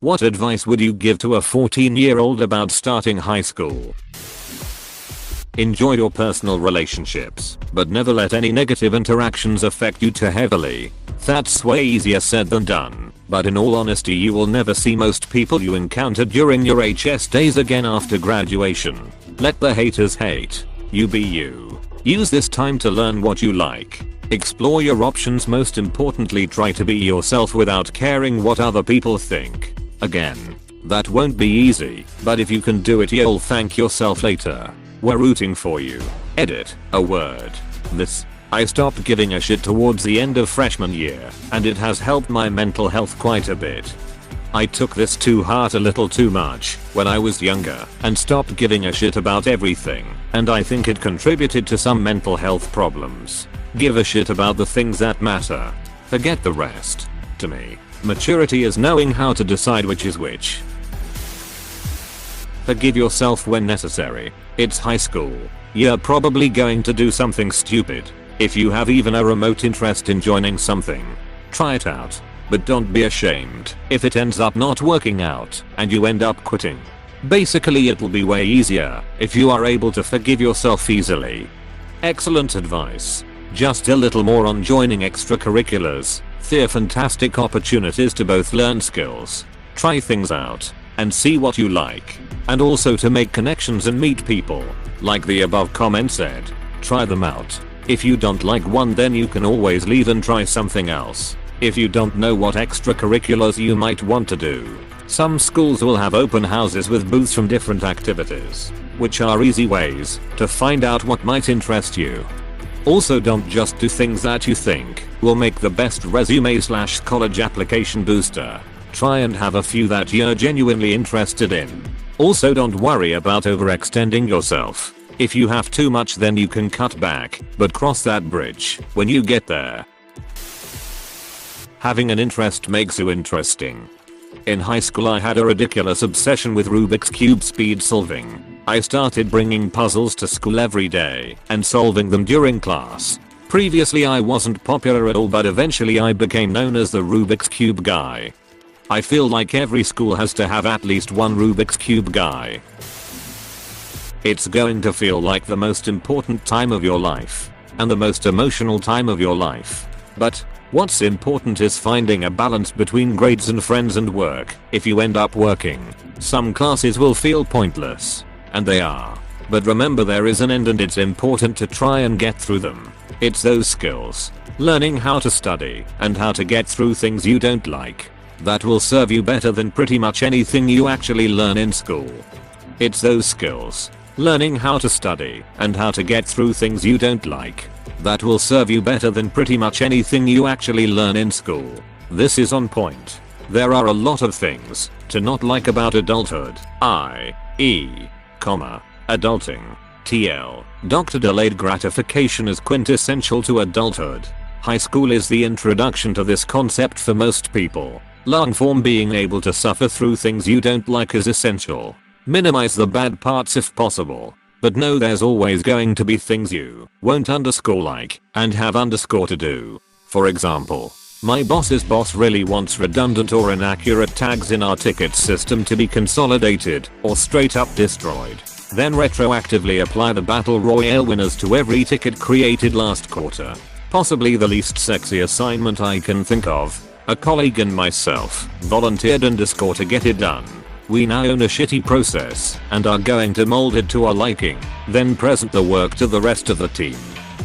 What advice would you give to a 14-year-old about starting high school? Enjoy your personal relationships, but never let any negative interactions affect you too heavily. That's way easier said than done, but in all honesty you will never see most people you encountered during your HS days again after graduation. Let the haters hate. You be you. Use this time to learn what you like. Explore your options, most importantly try to be yourself without caring what other people think. Again, that won't be easy, but if you can do it you'll thank yourself later. We're rooting for you. Edit, a word. I stopped giving a shit towards the end of freshman year, and it has helped my mental health quite a bit. I took this to heart a little too much when I was younger and stopped giving a shit about everything, and I think it contributed to some mental health problems. Give a shit about the things that matter. Forget the rest. To me, maturity is knowing how to decide which is which. Forgive yourself when necessary. It's high school. You're probably going to do something stupid. If you have even a remote interest in joining something, try it out. But don't be ashamed if it ends up not working out and you end up quitting. Basically it'll be way easier if you are able to forgive yourself easily. Excellent advice. Just a little more on joining extracurriculars. They're fantastic opportunities to both learn skills, try things out, and see what you like. And also to make connections and meet people. Like the above comment said, try them out. If you don't like one then you can always leave and try something else. If you don't know what extracurriculars you might want to do, some schools will have open houses with booths from different activities, which are easy ways to find out what might interest you. Also don't just do things that you think will make the best resume/college application booster. Try and have a few that you're genuinely interested in. Also don't worry about overextending yourself. If you have too much then you can cut back, but cross that bridge when you get there. Having an interest makes you interesting. In high school I had a ridiculous obsession with Rubik's Cube speed solving. I started bringing puzzles to school every day and solving them during class. Previously I wasn't popular at all, but eventually I became known as the Rubik's Cube guy. I feel like every school has to have at least one Rubik's Cube guy. It's going to feel like the most important time of your life and the most emotional time of your life. But what's important is finding a balance between grades and friends and work. If you end up working, some classes will feel pointless, and they are. But remember there is an end and it's important to try and get through them. It's those skills, learning how to study and how to get through things you don't like, that will serve you better than pretty much anything you actually learn in school. It's those skills, learning how to study and how to get through things you don't like, that will serve you better than pretty much anything you actually learn in school. This is on point. There are a lot of things to not like about adulthood, i.e., adulting. TL. Dr. Delayed gratification is quintessential to adulthood. High school is the introduction to this concept for most people. Long form being able to suffer through things you don't like is essential. Minimize the bad parts if possible, but know there's always going to be things you won't like and have to do. For example, my boss's boss really wants redundant or inaccurate tags in our ticket system to be consolidated or straight up destroyed. Then retroactively apply the battle royale winners to every ticket created last quarter. Possibly the least sexy assignment I can think of. A colleague and myself volunteered to get it done. We now own a shitty process and are going to mold it to our liking, then present the work to the rest of the team.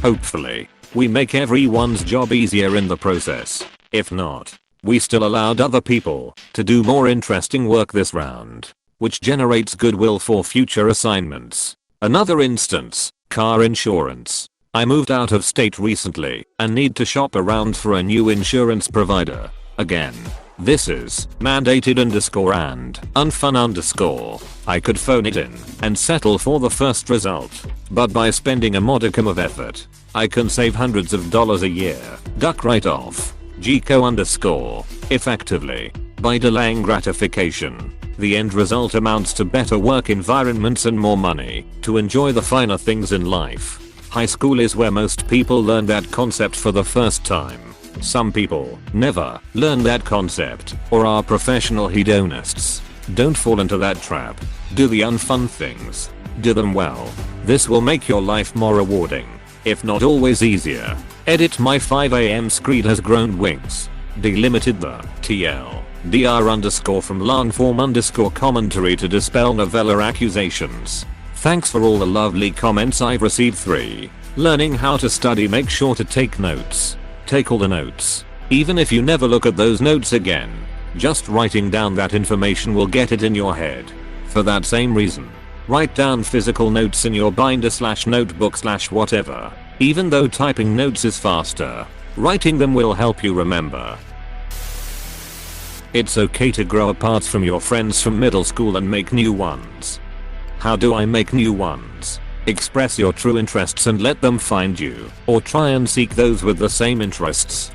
Hopefully, we make everyone's job easier in the process. If not, we still allowed other people to do more interesting work this round, which generates goodwill for future assignments. Another instance, car insurance. I moved out of state recently and need to shop around for a new insurance provider. Again, this is mandated and unfun. I could phone it in and settle for the first result, but by spending a modicum of effort, I can save hundreds of dollars a year. Duck right off. GCO_. Effectively, by delaying gratification, the end result amounts to better work environments and more money to enjoy the finer things in life. High school is where most people learn that concept for the first time. Some people never learn that concept or are professional hedonists. Don't fall into that trap. Do the unfun things. Do them well. This will make your life more rewarding, if not always easier. Edit my 5 AM screed has grown wings. Delimited the TLDR_ from longform_ commentary to dispel novella accusations. Thanks for all the lovely comments I've received. 3. Learning how to study. Make sure to take notes. Take all the notes. Even if you never look at those notes again. Just writing down that information will get it in your head. For that same reason, write down physical notes in your binder/notebook/whatever. Even though typing notes is faster, writing them will help you remember. It's okay to grow apart from your friends from middle school and make new ones. How do I make new ones? Express your true interests and let them find you, or try and seek those with the same interests.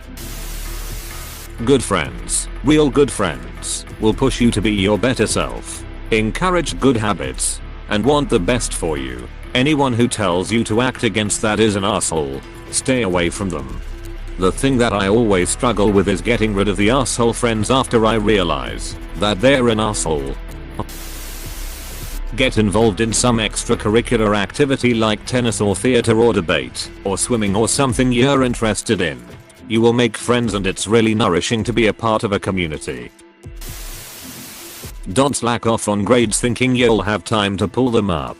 Good friends, real good friends, will push you to be your better self, encourage good habits, and want the best for you. Anyone who tells you to act against that is an asshole. Stay away from them. The thing that I always struggle with is getting rid of the asshole friends after I realize that they're an asshole. Get involved in some extracurricular activity like tennis or theater or debate or swimming or something you're interested in. You will make friends and it's really nourishing to be a part of a community. Don't slack off on grades thinking you'll have time to pull them up.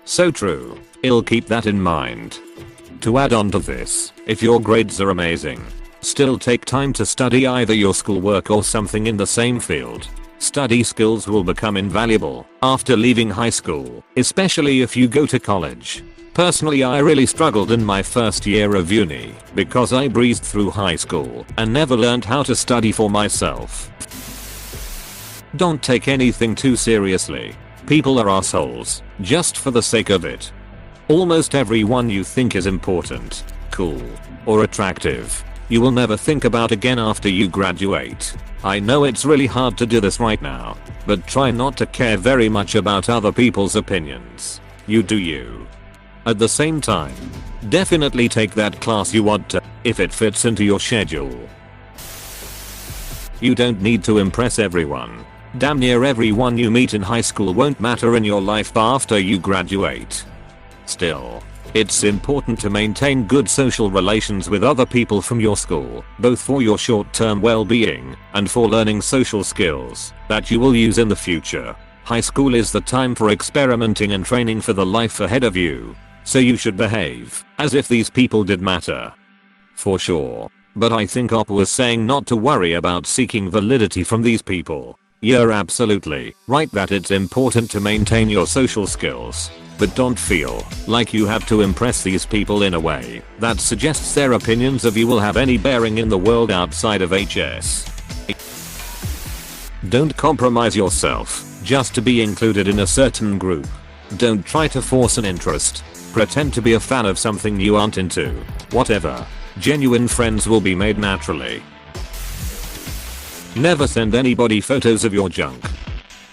So true. I'll keep that in mind. To add on to this, if your grades are amazing, still take time to study either your schoolwork or something in the same field. Study skills will become invaluable after leaving high school, especially if you go to college. Personally, I really struggled in my first year of uni because I breezed through high school and never learned how to study for myself. Don't take anything too seriously. People are assholes just for the sake of it. Almost everyone you think is important, cool, or attractive, you will never think about again after you graduate. I know it's really hard to do this right now, but try not to care very much about other people's opinions. You do you. At the same time, definitely take that class you want to, if it fits into your schedule. You don't need to impress everyone. Damn near everyone you meet in high school won't matter in your life after you graduate. Still, it's important to maintain good social relations with other people from your school, both for your short-term well-being and for learning social skills that you will use in the future. High school is the time for experimenting and training for the life ahead of you, so you should behave as if these people did matter. For sure. But I think Op was saying not to worry about seeking validity from these people. You're absolutely right that it's important to maintain your social skills. But don't feel like you have to impress these people in a way that suggests their opinions of you will have any bearing in the world outside of HS. Don't compromise yourself just to be included in a certain group. Don't try to force an interest. Pretend to be a fan of something you aren't into. Whatever. Genuine friends will be made naturally. Never send anybody photos of your junk.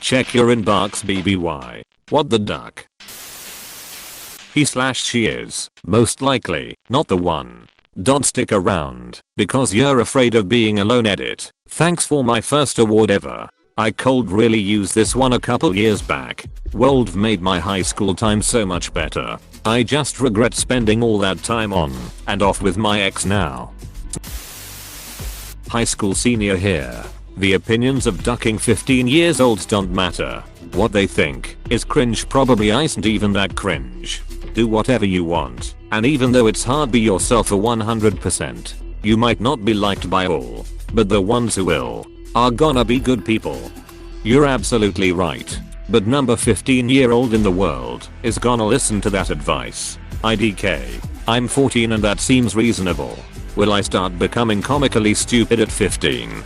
Check your inbox BBY. What the duck? He/she is, most likely, not the one. Don't stick around, because you're afraid of being alone. Edit. Thanks for my first award ever. I could really use this one a couple years back. Wold made my high school time so much better. I just regret spending all that time on and off with my ex now. High school senior here. The opinions of ducking 15 years olds don't matter. What they think is cringe probably isn't even that cringe. Do whatever you want, and even though it's hard, be yourself 100%. You might not be liked by all, but the ones who will are gonna be good people. You're absolutely right, but number 15-year-old in the world is gonna listen to that advice. IDK. I'm 14 and that seems reasonable. Will I start becoming comically stupid at 15?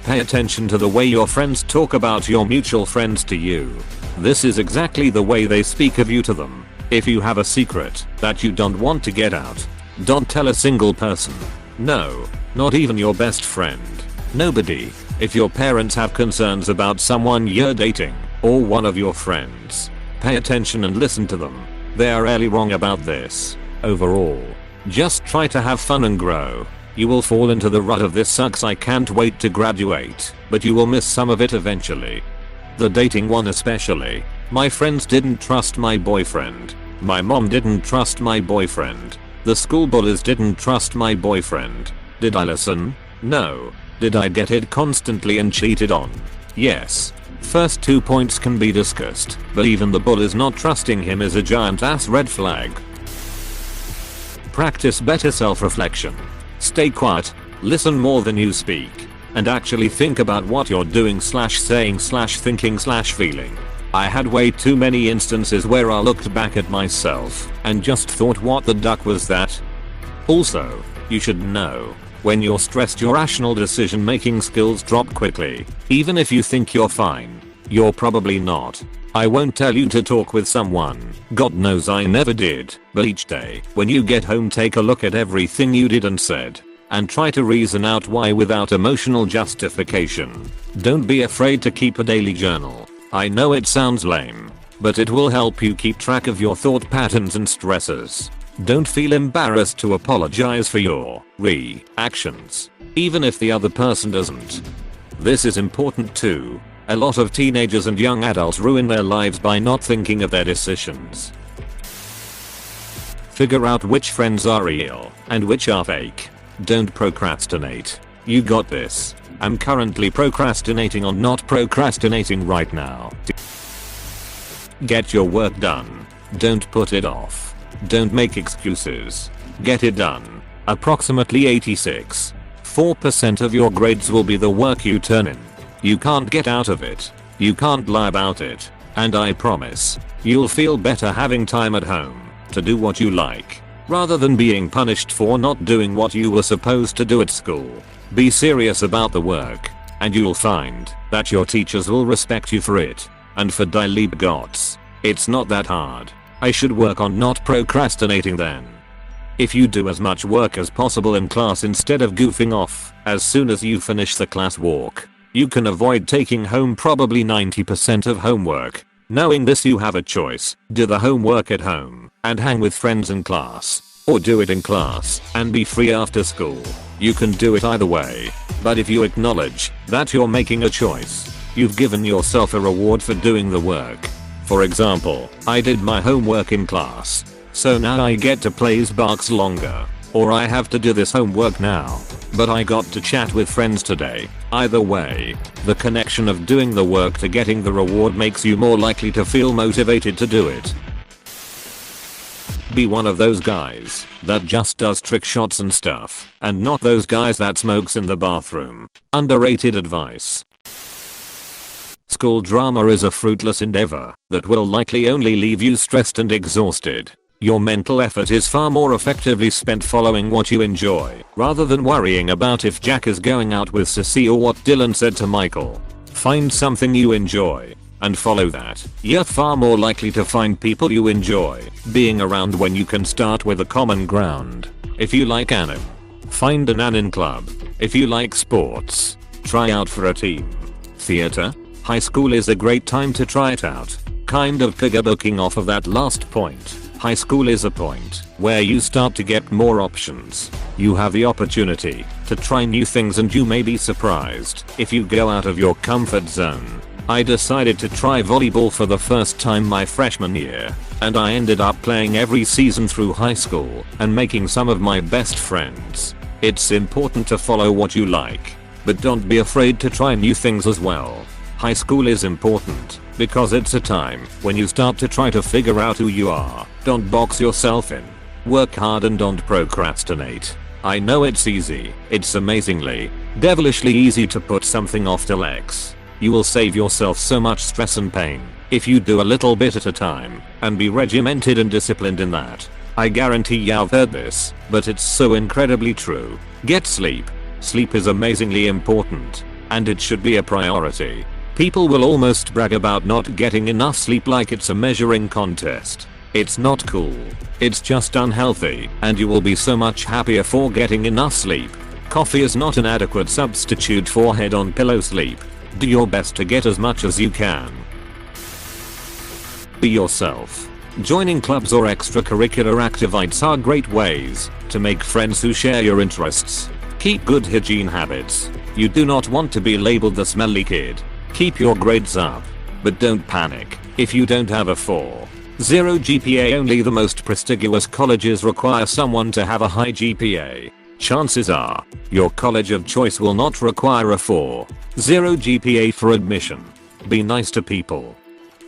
Pay attention to the way your friends talk about your mutual friends to you. This is exactly the way they speak of you to them. If you have a secret that you don't want to get out, don't tell a single person. No, not even your best friend. Nobody. If your parents have concerns about someone you're dating, or one of your friends, pay attention and listen to them. They are rarely wrong about this. Overall, Just try to have fun and grow. You will fall into the rut of this sucks I can't wait to graduate, but you will miss some of it eventually. The dating one especially. My friends didn't trust my boyfriend. My mom didn't trust my boyfriend. The school bullies didn't trust my boyfriend. Did I listen? No. Did I get it constantly and cheated on? Yes. First 2 points can be discussed, but even the bullies not trusting him is a giant ass red flag. Practice better self-reflection. Stay quiet, listen more than you speak, and actually think about what you're doing / saying / thinking / feeling. I had way too many instances where I looked back at myself and just thought what the duck was that? Also, you should know, when you're stressed your rational decision making skills drop quickly. Even if you think you're fine, you're probably not. I won't tell you to talk with someone, God knows I never did, but each day when you get home take a look at everything you did and said, and try to reason out why without emotional justification. Don't be afraid to keep a daily journal. I know it sounds lame, but it will help you keep track of your thought patterns and stresses. Don't feel embarrassed to apologize for your reactions, even if the other person doesn't. This is important too. A lot of teenagers and young adults ruin their lives by not thinking of their decisions. Figure out which friends are real and which are fake. Don't procrastinate. You got this. I'm currently procrastinating on not procrastinating right now. Get your work done. Don't put it off. Don't make excuses. Get it done. Approximately 86.4% of your grades will be the work you turn in. You can't get out of it. You can't lie about it. And I promise, you'll feel better having time at home to do what you like, rather than being punished for not doing what you were supposed to do at school. Be serious about the work, and you'll find that your teachers will respect you for it. And for Dilip gods, it's not that hard. I should work on not procrastinating then. If you do as much work as possible in class instead of goofing off as soon as you finish the class walk, you can avoid taking home probably 90% of homework. Knowing this, you have a choice: do the homework at home and hang with friends in class, or do it in class and be free after school. You can do it either way, but if you acknowledge that you're making a choice, you've given yourself a reward for doing the work. For example, I did my homework in class, so now I get to play Xbox longer. Or I have to do this homework now, but I got to chat with friends today. Either way, the connection of doing the work to getting the reward makes you more likely to feel motivated to do it. Be one of those guys that just does trick shots and stuff, and not those guys that smokes in the bathroom. Underrated advice. School drama is a fruitless endeavor that will likely only leave you stressed and exhausted. Your mental effort is far more effectively spent following what you enjoy, rather than worrying about if Jack is going out with Sissy or what Dylan said to Michael. Find something you enjoy and follow that. You're far more likely to find people you enjoy being around when you can start with a common ground. If you like anime, find an anime club. If you like sports, try out for a team. Theater, high school is a great time to try it out. Kind of piggybacking off of that last point. High school is a point where you start to get more options. You have the opportunity to try new things and you may be surprised if you go out of your comfort zone. I decided to try volleyball for the first time my freshman year, and I ended up playing every season through high school and making some of my best friends. It's important to follow what you like, but don't be afraid to try new things as well. High school is important because it's a time when you start to try to figure out who you are. Don't box yourself in. Work hard and don't procrastinate. I know it's easy. It's amazingly, devilishly easy to put something off till X. You will save yourself so much stress and pain if you do a little bit at a time and be regimented and disciplined in that. I guarantee you've heard this, but it's so incredibly true. Get sleep. Sleep is amazingly important, and it should be a priority. People will almost brag about not getting enough sleep like it's a measuring contest. It's not cool. It's just unhealthy, and you will be so much happier for getting enough sleep. Coffee is not an adequate substitute for head on pillow sleep. Do your best to get as much as you can. Be yourself. Joining clubs or extracurricular activities are great ways to make friends who share your interests. Keep good hygiene habits. You do not want to be labeled the smelly kid. Keep your grades up. But don't panic if you don't have a 4.0 GPA. Only the most prestigious colleges require someone to have a high GPA. Chances are, your college of choice will not require a 4.0 GPA for admission. Be nice to people.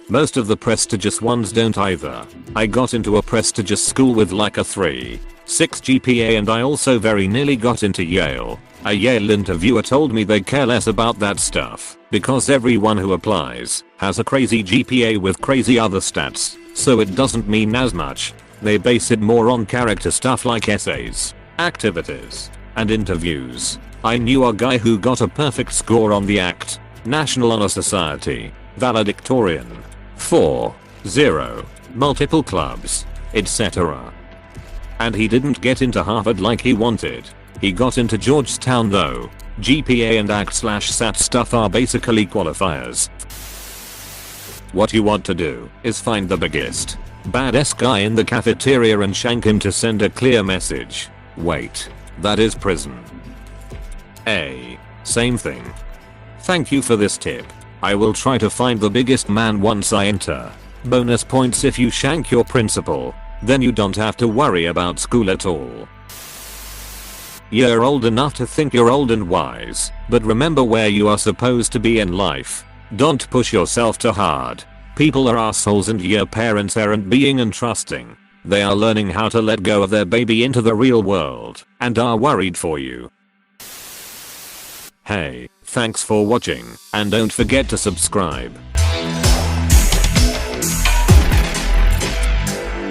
Most of the prestigious ones don't either. I got into a prestigious school with like a 3.6 GPA, and I also very nearly got into Yale. A Yale interviewer told me they care less about that stuff because everyone who applies has a crazy GPA with crazy other stats, so it doesn't mean as much. They base it more on character stuff like essays, activities, and interviews. I knew a guy who got a perfect score on the ACT, National Honor Society, valedictorian, 4.0, multiple clubs, etc. And he didn't get into Harvard like he wanted. He got into Georgetown though. GPA and ACT/SAT stuff are basically qualifiers. What you want to do is find the biggest, baddest guy in the cafeteria and shank him to send a clear message. Wait, that is prison. Same thing. Thank you for this tip. I will try to find the biggest man once I enter. Bonus points if you shank your principal. Then you don't have to worry about school at all. You're old enough to think you're old and wise, but remember where you are supposed to be in life. Don't push yourself too hard. People are assholes and your parents aren't being untrusting. They are learning how to let go of their baby into the real world and are worried for you. Hey, thanks for watching, and don't forget to subscribe.